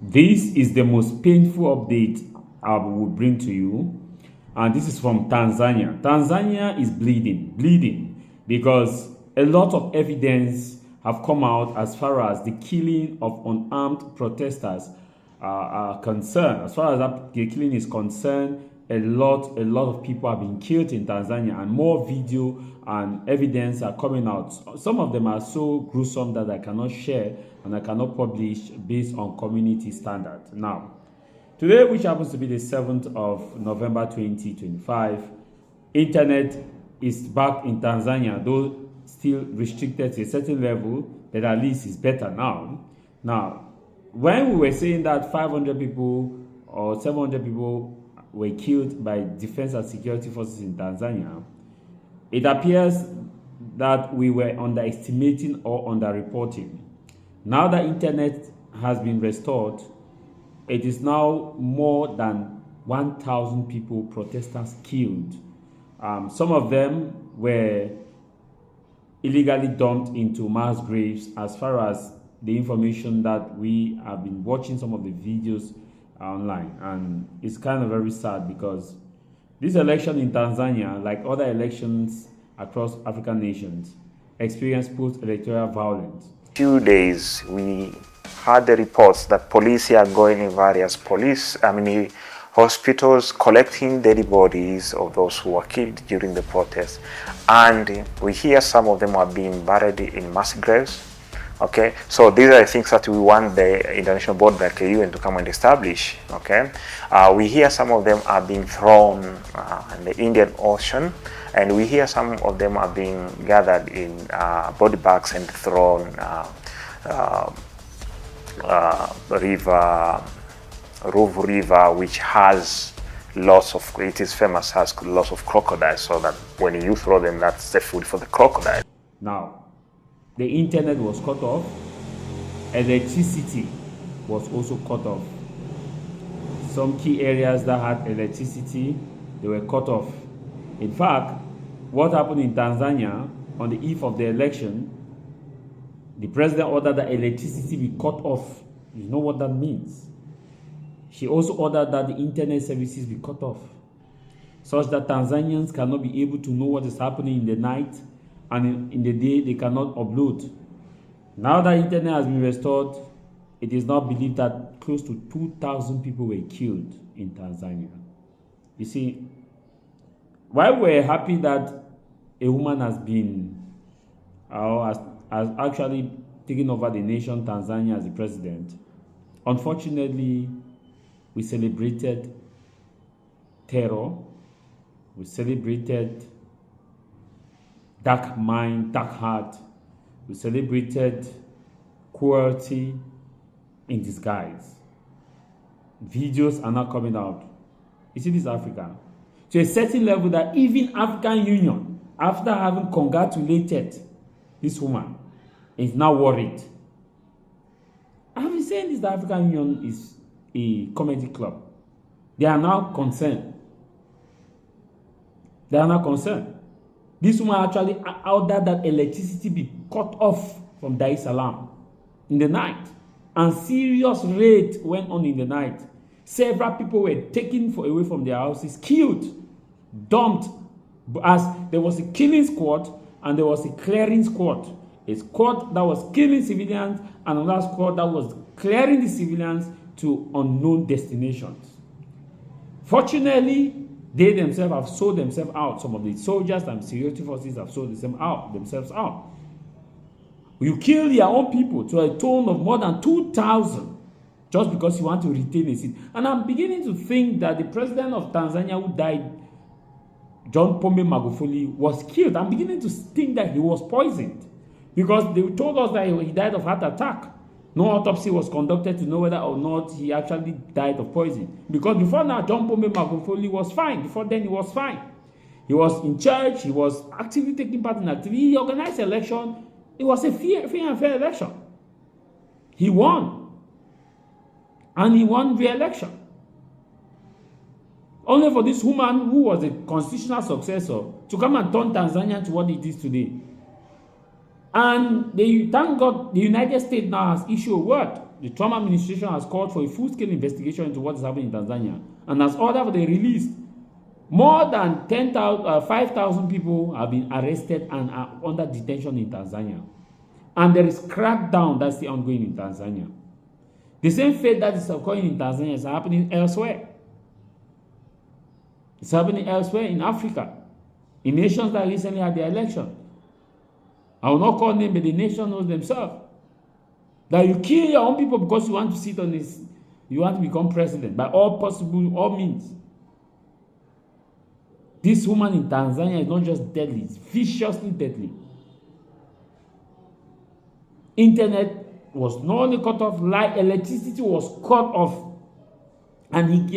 This is the most painful update I will bring to you, and this is from Tanzania. Tanzania is bleeding, because a lot of evidence have come out as far as the killing of unarmed protesters are concerned. As far as the killing is concerned, a lot of people have been killed in Tanzania, and more video and evidence are coming out. Some of them are so gruesome that I cannot share and I cannot publish based on community standard. Now, today, which happens to be the 7th of November 2025, internet is back in Tanzania, though still restricted to a certain level, but at least it's better now. Now, when we were saying that 500 people or 700 people were killed by defense and security forces in Tanzania, it appears that we were underestimating or underreporting. Now that internet has been restored, it is now more than 1,000 people, protesters, killed. Some of them were illegally dumped into mass graves, as far as the information that we have been watching some of the videos online. And it's kind of very sad, because this election in Tanzania, like other elections across African nations, experienced post-electoral violence. Few days we had the reports that police are going in various hospitals, collecting dead bodies of those who were killed during the protests, and we hear some of them are being buried in mass graves. Okay, so these are the things that we want the international board like the UN to come and establish. Okay, we hear some of them are being thrown in the Indian Ocean, and we hear some of them are being gathered in body bags and thrown Ruvu River, which has it is famous, has lots of crocodiles, so that when you throw them, that's the food for the crocodile. Now, the internet was cut off, electricity was also cut off. Some key areas that had electricity, they were cut off. In fact, what happened in Tanzania on the eve of the election, the president ordered that electricity be cut off. You know what that means? She also ordered that the internet services be cut off, such that Tanzanians cannot be able to know what is happening in the night, and in the day they cannot upload. Now that internet has been restored, it is now believed that close to 2,000 people were killed in Tanzania. You see, while we're happy that a woman has been has actually taken over the nation Tanzania as the president, unfortunately, we celebrated terror, we celebrated dark mind, dark heart, we celebrated cruelty in disguise. Videos are now coming out. You see, this is Africa, to a certain level that even African Union, after having congratulated this woman, is now worried. I've been saying this, the African Union is a comedy club. They are now concerned. This woman actually ordered that electricity be cut off from Dar es Salaam in the night, and serious raid went on in the night. Several people were taken away from their houses, killed, dumped, as there was a killing squad and there was a clearing squad. A squad that was killing civilians and another squad that was clearing the civilians to unknown destinations. Fortunately, they themselves have sold themselves out. Some of the soldiers and security forces have sold themselves out. You kill your own people to a tone of more than 2,000 just because you want to retain a seat. And I'm beginning to think that the president of Tanzania who died, John Pombe Magufuli, was killed. I'm beginning to think that he was poisoned, because they told us that he died of heart attack. No autopsy was conducted to know whether or not he actually died of poison. Because before now, John Pombe Magufuli was fine. Before then, he was fine. He was in church. He was actively taking part in activity. He organized election. It was a free and fair election. He won. And he won re-election. Only for this woman, who was a constitutional successor, to come and turn Tanzania to what it is today. And thank God the United States now has issued a word The Trump administration has called for a full-scale investigation into what is happening in Tanzania and has ordered for the release. More than 5,000 people have been arrested and are under detention in Tanzania. And there is crackdown that's still ongoing in Tanzania. The same fate that is occurring in Tanzania is happening elsewhere. It's happening elsewhere in Africa, in nations that recently had their election. I will not call names, but the nation knows themselves. That you kill your own people because you want to sit on this, you want to become president by all means. This woman in Tanzania is not just deadly, it's viciously deadly. Internet was not only cut off, electricity was cut off. And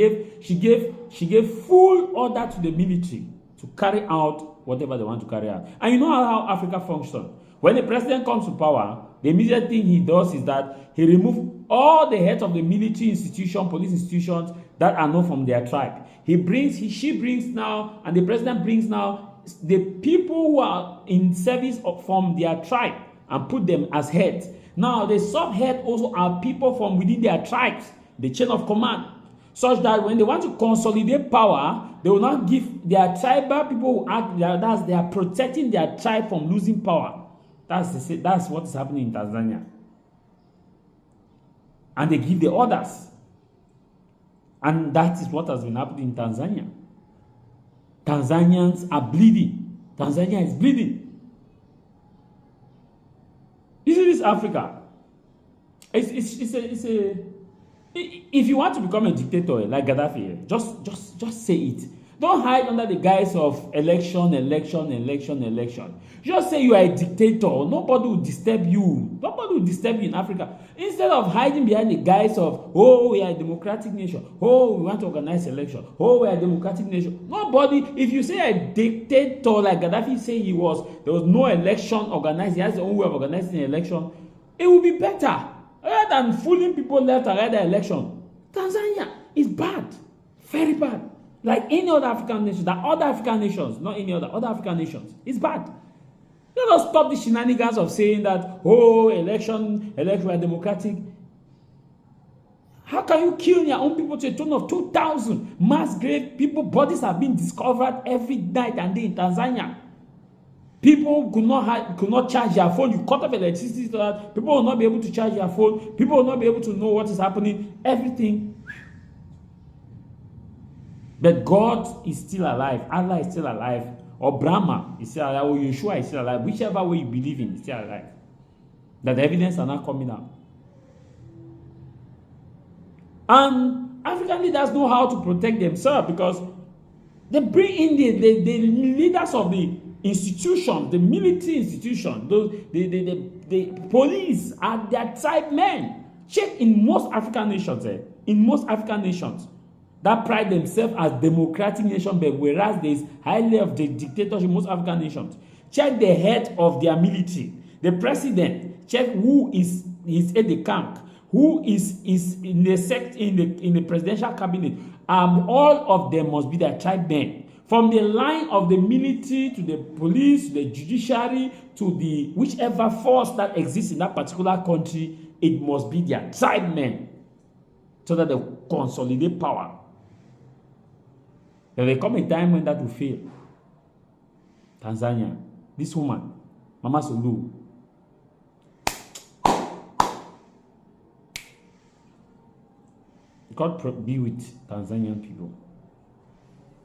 she gave full order to the military to carry out whatever they want to carry out. And you know how Africa functions. When the president comes to power, the immediate thing he does is that he removes all the heads of the military institution, police institutions that are not from their tribe. She brings now, and the president brings now the people who are in service from their tribe and put them as heads. Now, the sub-head also are people from within their tribes, the chain of command, such that when they want to consolidate power, they will not give their tribal people who act, they are protecting their tribe from losing power. That's what is happening in Tanzania. And they give the orders. And that is what has been happening in Tanzania. Tanzanians are bleeding. Tanzania is bleeding. You see this Africa. If you want to become a dictator like Gaddafi, just say it. Don't hide under the guise of election. Just say you are a dictator. Nobody will disturb you. Nobody will disturb you in Africa. Instead of hiding behind the guise of, oh, we are a democratic nation. Oh, we want to organize election. Oh, we are a democratic nation. Nobody, if you say a dictator like Gaddafi say there was no election organized, he has the own way of organizing an election, it will be better. Rather than fooling people left and right the election. Tanzania is bad. Very bad. Like any other African nation, not any other African nations. It's bad. Let us stop the shenanigans of saying that, oh, election are democratic. How can you kill your own people to a tune of 2,000? Mass grave people, bodies are being discovered every night and day in Tanzania. People could not charge their phone. You cut off electricity so that people will not be able to charge their phone. People will not be able to know what is happening. Everything. But God is still alive. Allah is still alive. Or Brahma is still alive. Or Yeshua is still alive. Whichever way you believe in is still alive. That the evidence are not coming out. And African leaders know how to protect themselves because they bring in the leaders of the institution, the military institution, the police are their tribe men. Check in most African nations, that pride themselves as democratic nation, but whereas there is high level of the dictatorship in most African nations. Check the head of their military, the president. Check who is his aide-de-camp, who is in the presidential cabinet. All of them must be their tribe men. From the line of the military to the police, to the judiciary, to the whichever force that exists in that particular country, it must be their tribe men so that they consolidate power. There will come a time when that will fail. Tanzania, this woman, Mama Sulu, God be with Tanzanian people.